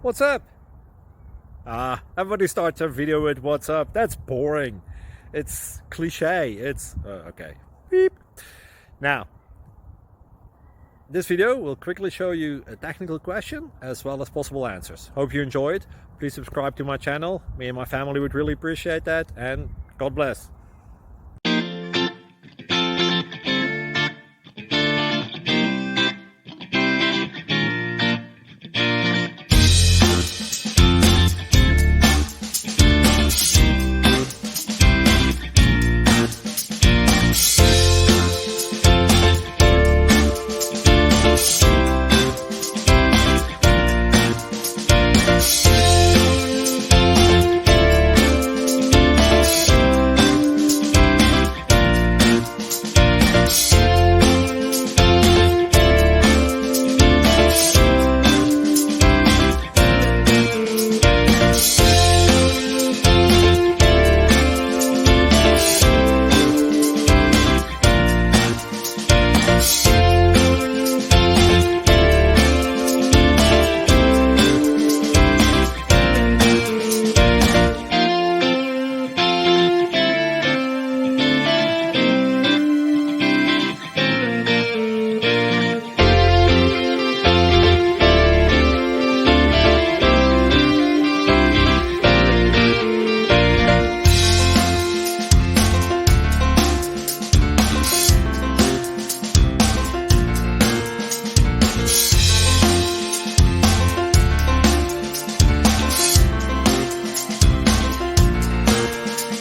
What's up? Everybody starts their video with what's up. That's boring. It's cliche. It's okay. Beep. Now, this video will quickly show you a technical question as well as possible answers. Hope you enjoyed. Please subscribe to my channel. Me and my family would really appreciate that, and God bless.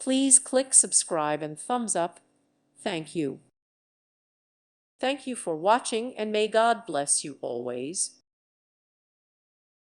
Please click subscribe and thumbs up. Thank you. Thank you for watching, and may God bless you always.